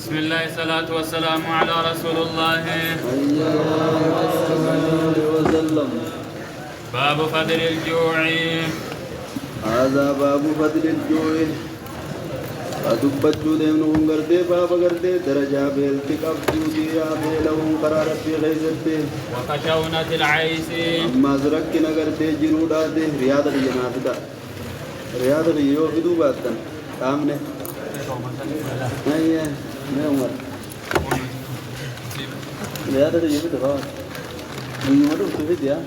بسم الله الصلاة والسلام على رسول الله. وسلم. باب فضل الجوع. هذا باب فضل الجوع. أدبت دينهم قرتي باب قرتي درجة بيلتك أبجودي يا بيلهم قرار في غيزتي وخشونة العيس. أما زرقنا قرتي جنودات رياض الجنافدة رياض اليو بدو باتن آمنه أيه ما عمر رياض اليو بدو بات من يمرو تفيد يا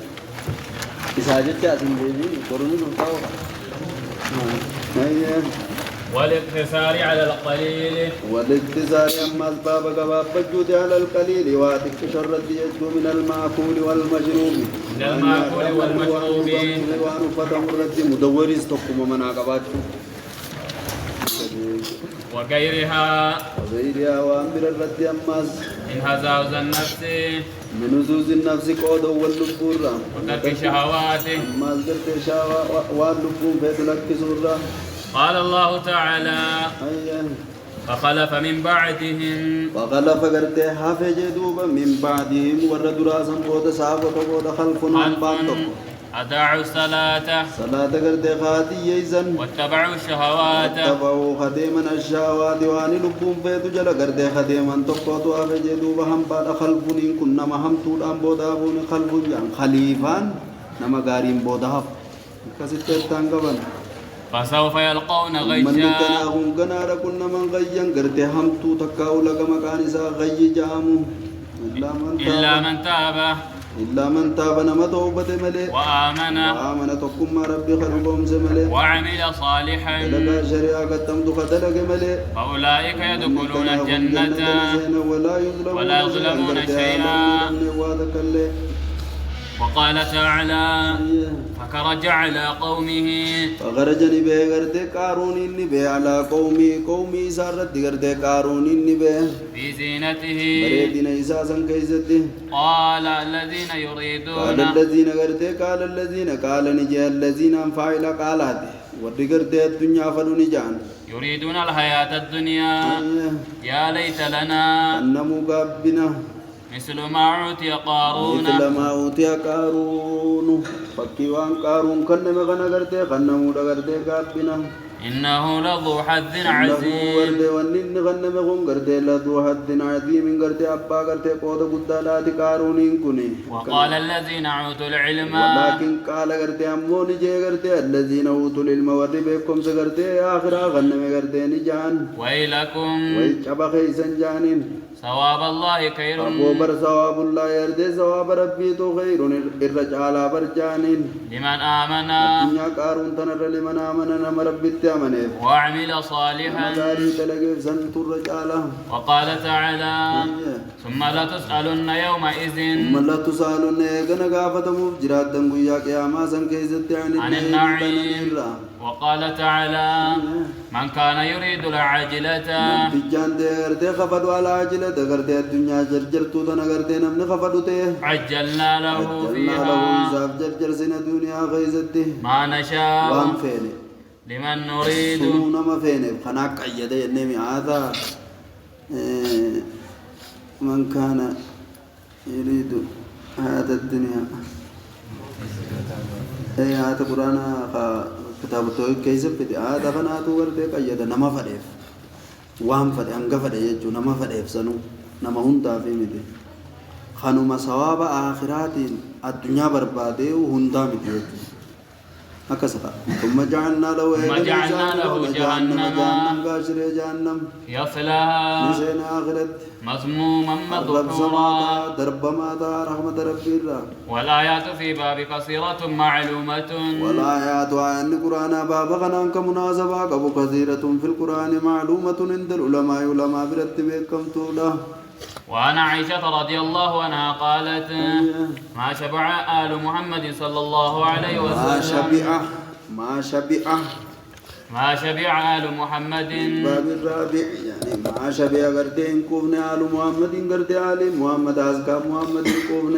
إساجت كاسم بيجي قروني نطاو أيه والاقتصار على القليل. والاقتصار أما الباب كباب بجود على القليل واتك شرد يجدو من المعقول والمشروب من المعقول والمشروب. وأن فتح الرد مدور استقم من عقباته وغيرها وغيرها وأمر الرد أماس من هزاوز النفس من نزوز النفس قود واللبورة وترك شهواته. أماس قرد شهوة واللبون فيتلك سورة. قال الله تعالى: فخلف من بعدهم. وخلف قرد حافظ دوبا من بعدهم ورد راسا بود صحابة بود خلف نباتك أداعوا الصلاة صلاة قرد خاتي يزن واتبعوا الشهوات. تبعوا خديما الشهوات واني لبون فيتو جل قرد خديما تقوتو حافظ دوبا هم بعد خلفون كنا ما هم تودان بودا بون خلفون جان خليفان نما غارين بودا حف كسيت تانغبن فسوف يلقون من غيشا. كناهم كنارا كنا من غيّن قرد همتو تكاو لك مكانسا غي جامو إلا من تاب إلا من تاب نما توبة ملي وآمن تقم ربي خلقهم زملي وعمل صالحا لك شريعة قدمت خدلك ملي فأولئك يدخلون الجنة ولا يظلمون شيئا. وقال تعالى: فخرج على قومه. فخرجني به غرتي قارون إني به على قومي سارت غرتي قارون إني به في زينته. بريدنا إساسا كيزتي قال الذين يريدون. قال الذين قال نجي الذين فاعل قالات ودي غرتي الدنيا فلو نجان يريدون الحياة الدنيا. يا ليت لنا أنمو قابنا مثل ما أوتي قارون. مثل ما أوتي قارون فكيوان قارون كنما غنا غرتي خنمو غرتي قابنا إنه لذو حظ عظيم. ورده ونن غنم غون غرتي لذو حظ عظيم غرتي أبا غرتي قود قدالات قارونين كوني. وقال الذين أوتوا العلم. ولكن قال غرتي أمون جي غرتي الذين أوتوا العلم وربكم سغرتي آخرا غنم غرتي نجان ويلكم ويجب خيسا جانين ثواب الله خير. أبوبر ثواب الله يرد ثواب ربي تو خير الرجال برجانين لمن آمن. الدنيا قارون تنر لمن آمن نم ربي تامنه وعمل صالحا. مداري تلقي سنت الرجال. وقال تعالى: ثم لا تسألن يومئذ. ثم لا تسألن يغنى غافة مفجرات دنقيا قياما سنكيزت عن النعيم. وقال تعالى: من كان يريد العاجلة. بجان دغرتي خفدوا على عاجلة غرتي الدنيا جرجرتو تنغرتي نمن خفدوته عجلنا له فيها فيها جرجر سن الدنيا غيزتي ما نشاء وان فيني لمن نريد. سنونا ما فيني خناق قيده ينمي هذا من كان يريد هذا الدنيا اي هذا قرآن كتاب التوحيد كيف بدي هذا فناتو ورده قيده نما فديف وام فدي انغا فدي يجو نما فديف سنو نما هونتا في مدي خانوما ثواب آخرات الدنيا برباده وهونتا مدي يجو هكذا ثم جعلنا له جهنم غاشر جهنم يصلاها نسين آخرت مذموما مدحورا. درب ماذا رحمة ربي الله. والآيات في باب قصيرة معلومة. والآيات عن القرآن باب غنان كمناسبة كبو كثيرة في القرآن معلومة عند العلماء برتبكم تولا. وعن عائشة رضي الله عنها قالت: ما شبع آل محمد صلى الله عليه وسلم. ما شبع آل محمد. باب الرابع يعني ما شبع غرتين كوفن آل محمد غرتي آل محمد أزكى محمد كوفن.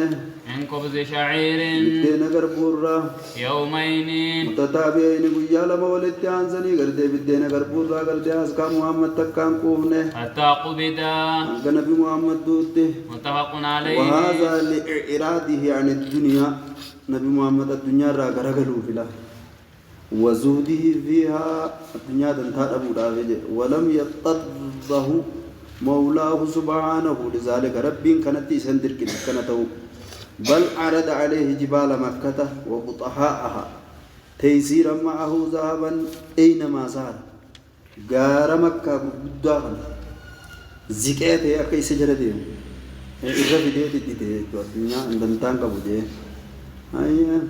من من خبز شعير بدين غربورا يومين متتابعين قيا لما ولدت عنزني غردي بدين غربورا غردي أسكا محمد تكام كوفنه حتى قبدا أنك نبي محمد دوته متفق عليه. وهذا لإعراضه عن الدنيا نبي محمد الدنيا را غرغلو فيلا وزهده فيها الدنيا دنتا أبو دافج ولم يتطبه مولاه سبحانه لذلك رب كانت سندر كنته بل عرض عليه جبال مكة وبطحاءها تيسيرا معه ذهبا أينما صار غار مكة بدافا زكاته أكي سجرته إذا بديت الدنيا دنتا كبوجه أيه.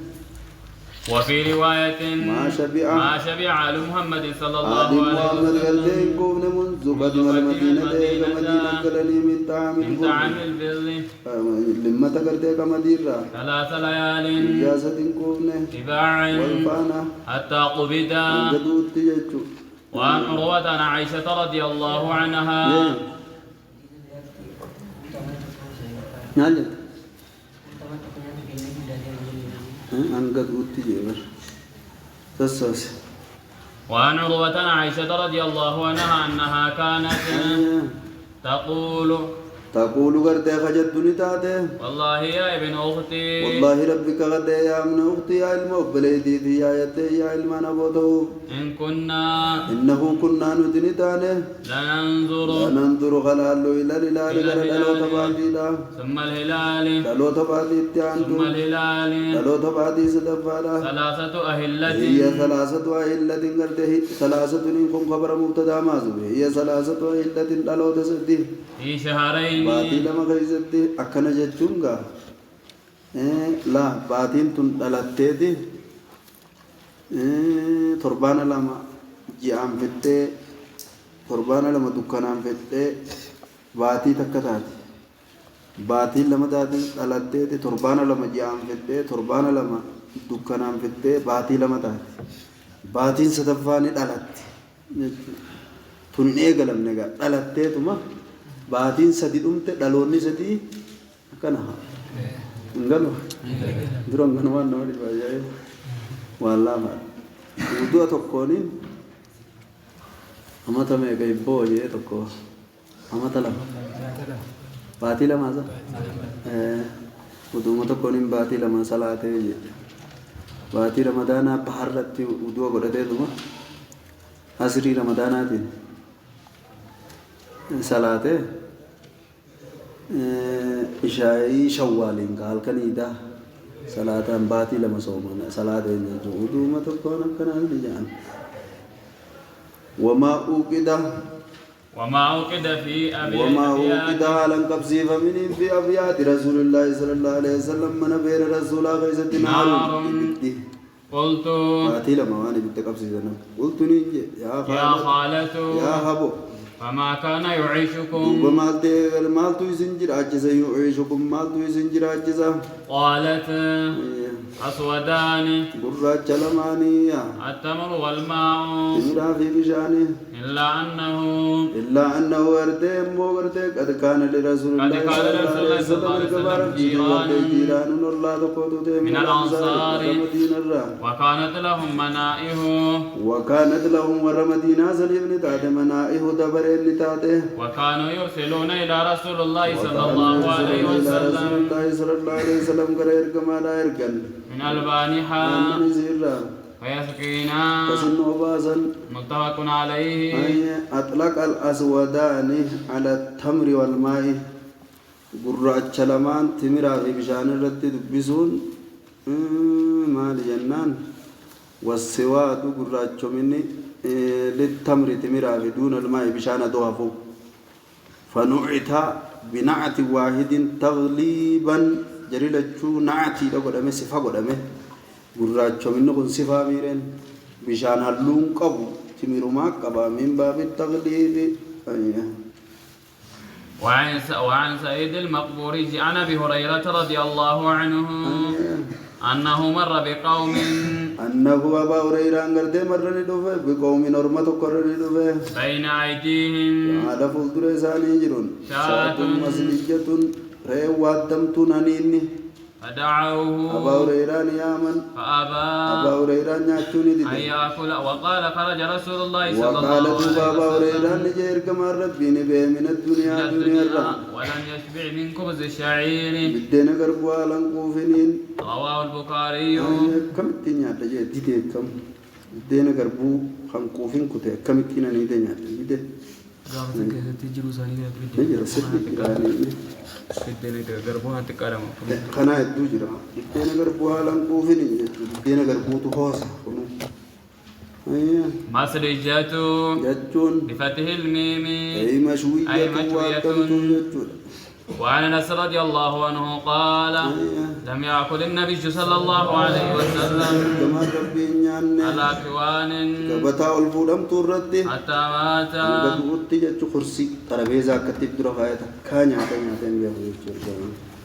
وفي رواية ما شبع آل محمد صلى الله عليه وسلم من طعام البر لما تكرتك مديرة 3 ليال تباعا حتى قبدا. وعن عروة عن عائشة رضي الله عنها وعن عروة عن عائشة رضي الله عنها أنها كانت تقول غرتي خجدني تاته والله يا ابن أختي والله ربك غد يا ابن أختي يا علم بليدي يا يتي يا علم أنا بوته إنه كنا ندنتانه لننظر غلال إلى الهلال لو تبادي ثم الهلال لو تبادي ثم الهلال لو تبادي سدفالا 3 أهلة هي 3 أهلة غرته 3 منكم خبر مبتدا مازوي هي 3 أهلة لو تسدي في شهرين باتي لما غيزتي أكنا جتشونغا لا باتين تن دلتتي تربانا لما جيام فتة تربانا لما دكانام فتة باتي تكتاتي باتي لما داتي دلتتي تربانا لما جيام فتة تربانا لما دكانام فتة باتي لما داتي باتين ستفاني دلتي تن إيغلم نيغا دلتتي تما baatiin sadi dhumte dhaloonni sadi akkana ngalo duran ganwaan nama dhibaayee wallaahi uduu tokkooniin amata meeqa ibboo jee tokko amata lama baatii lama sa uduu tokkooniin baatii lama salaatee jee baatii ramadaanaa baharratti uduu godhatee duma asrii ramadaanaatiin salaate ishaa'i shawwaalin qaal kaniida salaataan baatii lama soomana salaate jechuudha uduma tokkoon akkanaan dijaan وما أوقد في أبيات لن قبسي فمن في أبيات رسول الله صلى الله عليه وسلم من بير رسول الله خيزة نار قلت باتي لما واني بتقبسي قلت نيجي يا خالة يا هبو فما كان يعيشكم ومالتو يسنجر عجزا يعيشكم مالتو يسنجر عجزا قالت أسودان قرات لمانية التمر والماء تمرا في بشانه إلا أنه ورتم وورتك قد كان لرسول الله صلى الله عليه وسلم جيران الله تقوتو من الأنصار وكانت لهم منائه ورمدينا سليم تات منائه دبر وكانوا يرسلون إلى رسول الله صلى الله عليه وسلم من البانحة فيسقينا متفق عليه. أطلق الأسودان على التمر والماء قرأت شلمان تمرا في بشان الرد دبسون مال جنان والسواد قرأت شمني للتمر تمرا في دون الماء بشان دوافو فنعت بنعت واحد تغليبا جريلتشو نعتي لقدامه صفة قدامه قرأت شمني كن صفة ميرين بشان هلون قبو تمرو ما قبا من باب التغليب. وعن سعيد المقبوري عن أبي هريرة رضي الله عنه أنه مر بقوم أبا هريرة مر بقوم نرمة قرر بين أيديهم على فلدر إساني جرون شاة مسلجة ريوات دمتون أنيني فدعوه أبا هريرة يامن فأبى أبا هريرة ناتشوني أن دي يأكل وقال خرج رسول الله صلى وقال الله دوبا عليه أبا هريرة وسلم نجير كما ربي نبي من من الدنيا دنيا الدنيا الرحم ولم يشبع من خبز الشعير بدينا قربوا لنقوفنين رواه البخاري. كم الدنيا تجي دي كم بدينا قربوا خنقوفين كتير كم الدنيا نيدنا دي نجرا سبب يعني خنا يدو جرا بدينا قربوا لنقوفنين بدينا قربوا تهوسا مسرجة جتون بفتح الميم أي مشوية وعن انس رضي الله عنه قال لم يأكل النبي صلى الله عليه وسلم على أكوان حتى مات.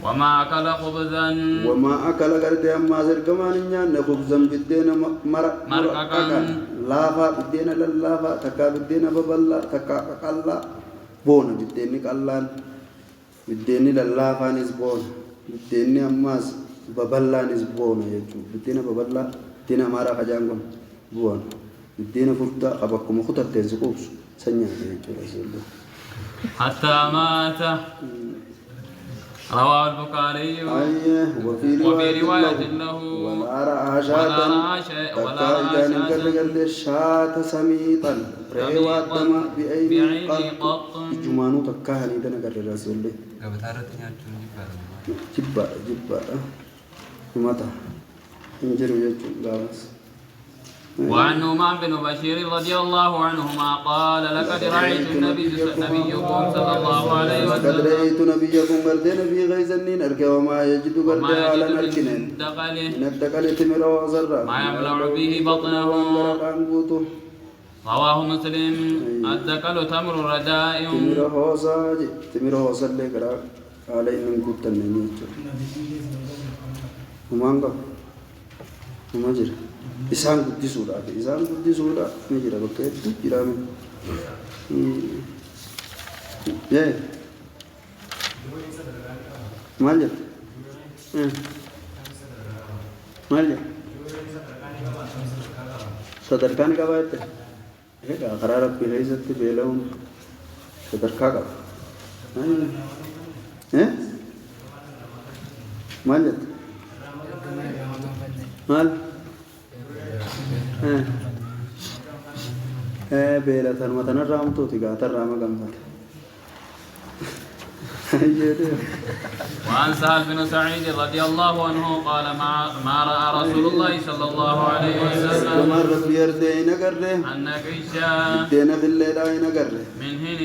وما أكل خبزا وما أكل غير أما زرقمان نيان خبزا بدينا مرقا لافا بدينا للافا تكا بدينا ببلا تكا قلا بون بدينا قلان بدينا للافا نسبون بدينا أماس ببلا نسبون يجو بدينا ببلا بدينا مارا خجانكم بون بدينا فرطة أبكم خطة تنسكوس سنيا يجو رسول الله حتى مات. رواه البخاري. وفي رواية له ولا رأى شاة سميطا ريوات دم بأين قط جمانو تكاهني دنا قرر رسول الله جبا متى انجروا يجو غاوس. وعن نعمان بن بشير رضي الله عنهما قال لقد رأيت نبيكم صلى الله عليه وسلم لقد رأيت نبيكم قردين في غيزنين أركي وما يجد قردين على نركنين من الدقل تمر وزر ما يملع به بطنه. رواه مسلم. الدقل تمر رداء تمر هوسا لك على إنهم كتن نيجو همانغا هماجر isaan guddisuudhaaf ni jira bakka hedduu jiraame maal jette sadarkaan qabaa jette egaa karaa rabbii keessatti beela'uun sadarkaa qaba maal jette maal بيلا ترمتنا رامتو تيغا ترام غمفت. وعن سهل بن سعيد رضي الله عنه قال ما رأى رسول الله صلى الله عليه وسلم مر بيردين قره النقيشة بدينا في الليل عين قره من حين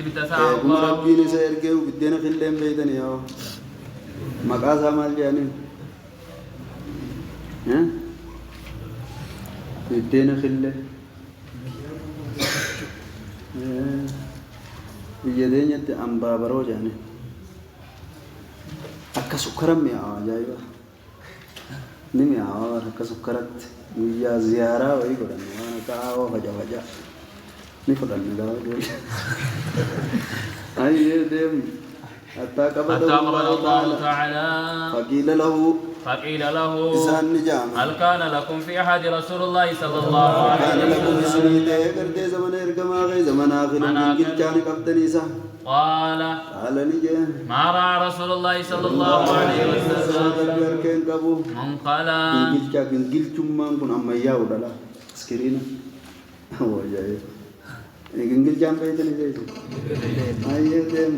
ابتسع الله ربي نسيرجو بدينا في الليل بيتني يا مقاسا مال جانين بدينا في الليل بيدين يد أمبا بروجاني أكا سكرم يا جايبا نمي عوار أكا سكرت ويا زيارة ويقولن وانا كاوا فجا نفضل نداو دول أي دم حتى قبضه الله تعالى فقيل له هل كان لكم في أحد رسول الله صلى الله عليه وسلم؟ كان لكم سنيته قرده زمن إرقما غي زمن آخر من كان قبضنيسا قال نجي ما رأى رسول الله صلى الله عليه وسلم من قال جنجل جمان كن أما ياو دلا سكرينا هو جاي جنجل جام بيتني جاي أيه دم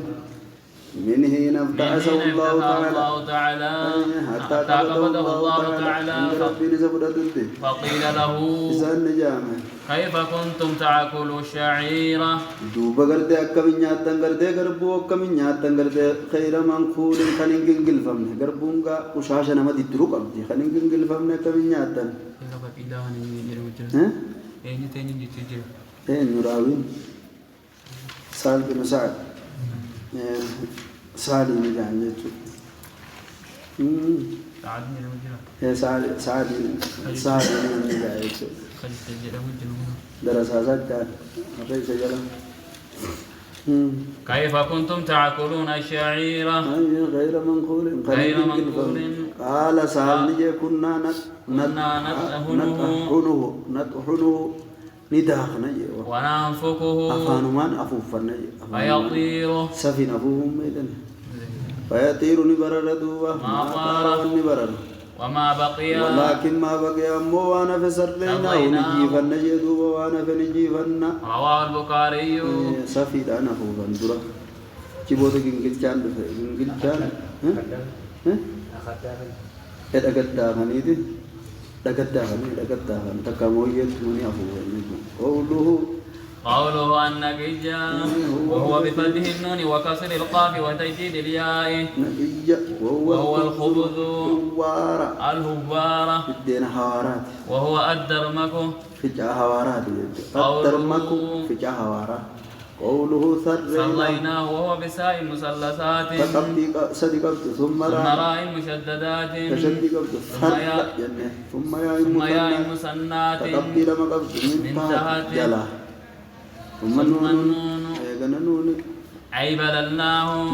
من حين ابتعثه الله تعالى حتى قبضه الله تعالى فقيل له كيف كنتم تأكلوا الشعيرة دوبا غردي أكمن نياتن غردي غربو أكمن نياتن غردي خير منقول خنين جنجل فمن غربونغا وشاشة نما ديترو قبضي خنين جنجل فمن أكمن نياتن نراوين سال بن سعد سعد بن جعفر سعد بن جعفر درس هذا كان رئيس جلال كيف كنتم تأكلون الشعير غير منقول غير منقول قال سالني كنا نطحنه نداخنا وننفكه أفانمان أفوفنا فيطير سفين أفوهم ميدن فيطير نبرر دوبا ما طار نبرر وما بقي ولكن ما بقي أمو وانا فسرنا ونجيفنا جدوبا وانا فنجيفنا رواه البخاري سفيد أنا أفوفا درا جيبوتو جنجلشان أخذتها دقتها تكاموية مني أفوفا قوله النقيجة وهو بفتح النون وكسر القاف وتجديد الياء وهو الخبز الهبارة وهو الدرمك في جهوارات قوله صليناه وهو بساء مثلثات ثم راء مشددات ثم ياء مثنات من تحت ثم النون أي بللناه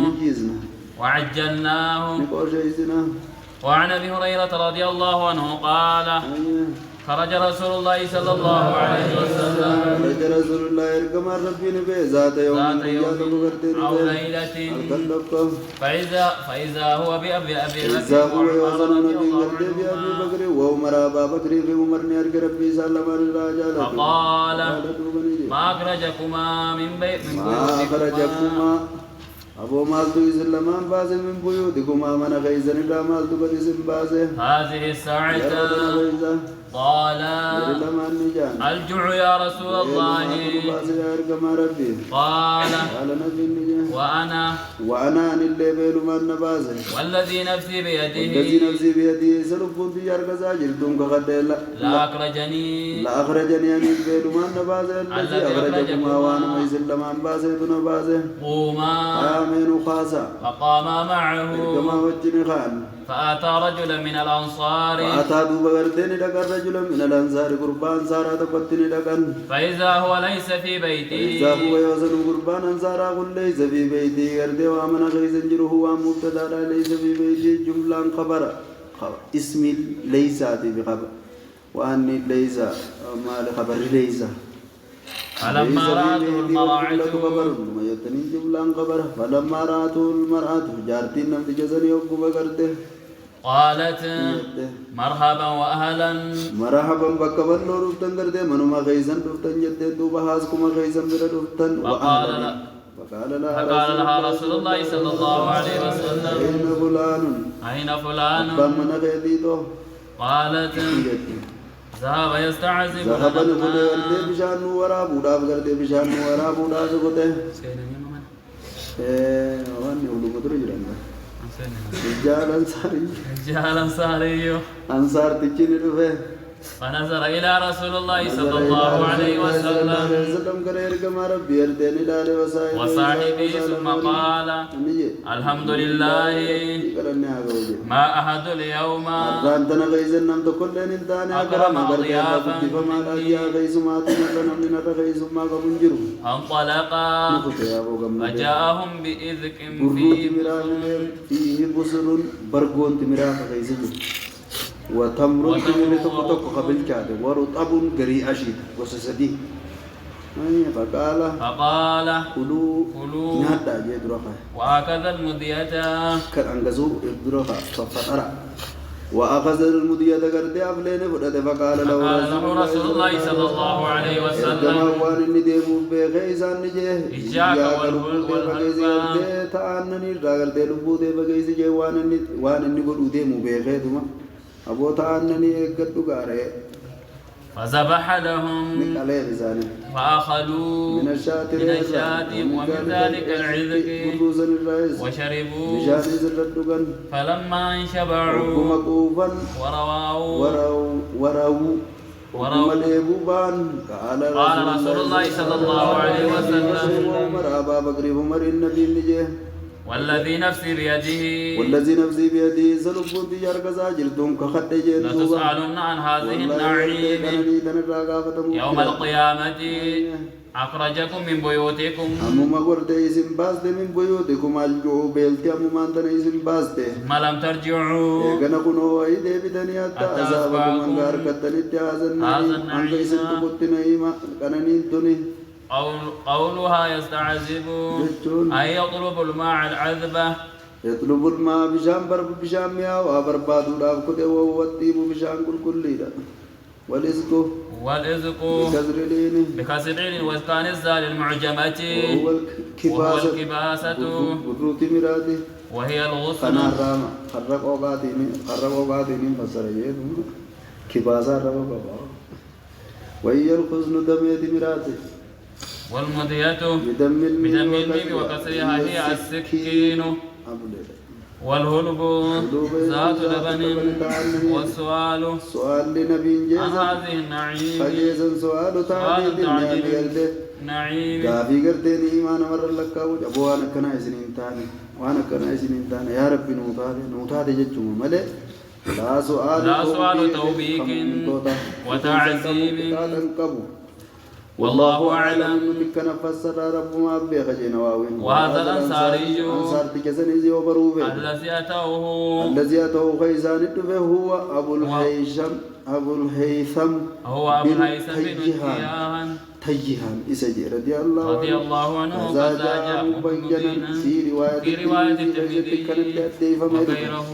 وعجلناه. وعن أبي هريرة رضي الله عنه قال خرج رسول الله صلى الله عليه وسلم ذات يوم أو ليلة فإذا هو بأبي بكر وعمر أبا بكر فقال ما أخرجكما من بيوتكما أبو مالتو إسلامان بازه من بيوتكما من غيزن لا مالتو بدسن بازه هذه الساعة قال الجوع يا رسول الله قال وأنا والذي نفسي بيده سلفون في يرغزا جلدون كغدل لا أخرجني أن البيل من نبازه الذي أخرجكما وأنا ما إسلامان بازه دون بازه قوما فقاما معه فأتى رجلا من الأنصار قربان سارة تقتني لكن فإذا هو ليس في بيته إذا هو يوزن قربان سارة قل ليس في بيته قرده وامن غيث جره ومبتدا ليس في بيته جملة خبر اسم ليس بخبر وأن ليس ما لخبر ليس فلما رأته المرأة فلما رأته المرأة جارتين نمت جزني وقم قرده قالت مرحبا وأهلا مرحبا بكبر نور تنقرده منما غيزن رفتن جدد دوبا هاسكما غيزن برفتن وأهلا فقال لها رسول الله صلى الله عليه وسلم أين فلان قالت ذهب يستعذب بشان ورا بودا بغرده بشان ورا بودا بغرده واني اولو مدر جراندا رجال انصاري انصار تجيني دفه فنظر إلى رسول الله صلى الله عليه وسلم وصاحبه ثم قال الحمد لله ما أحد اليوم أكرم ضيافا انطلقا فجاءهم بإذك فيه بصر برغون تمرا فغيزه وتمر تكو قبل كاده ورطب غري اشيد وسسدي فقال كلوا نادا يدرخا واخذ المدية كانغزو يدرخا ففطر واخذ المدية غرده ابلين فدد فقال له رسول الله صلى الله عليه وسلم وان نديمو بغيزان نجه اجاك والهلفا تانني راغرده لبوده بغيزي وان نغدو ديمو بغيدما أبو تعنني قد قارئ فذبح لهم فأخذوا من الشاة ومن ذلك العذق وشربوا فلما انشبعوا وروا قال رسول الله صلى الله عليه وسلم والذي نفسي بيده سلبون تجار كزاجر دون كخد لتسألن عن هذه النعيم يوم القيامة أخرجكم من بيوتكم أمما قرد إسم باسد من بيوتكم الجوع بيلتي أمما أنتن إسم باسد ما لم ترجعوا إيقنا كنو وإيدي بدني حتى أصابكم من غاركتن اتحازن أنك إسم تقوت نعيما كننين تني قولها يستعذب أي يطلب الماء العذبة يطلب الماء بشام برب بشام يا وبربادو داف كده وهو الطيب بشام كل ده والرزق بكسر العين وإسكان الزال المعجمة وهو الكباسة وهي الغصن أنا رام خرق أوقاتين فسر يدهم كباسة رام وهي الغصن دمية مراته والمضية بدم الميم وكسرها هي السكين والهلب ذات لبن والسؤال سؤال لنبي جيزا هذه النعيم فجيزا سؤال تعديد نعيم غافي قرتين إيمان مر لك أبو أنا كنا سنين تاني يا ربي نوتاتي جتشم ملئ لا سؤال توبيك وتعذيب والله أعلم. وهذا الأنصاري الذي أتوه خيزان هو أبو الهيثم بن تيهان إسجي رضي الله عنه هذا جاء في رواية الترمذي وغيره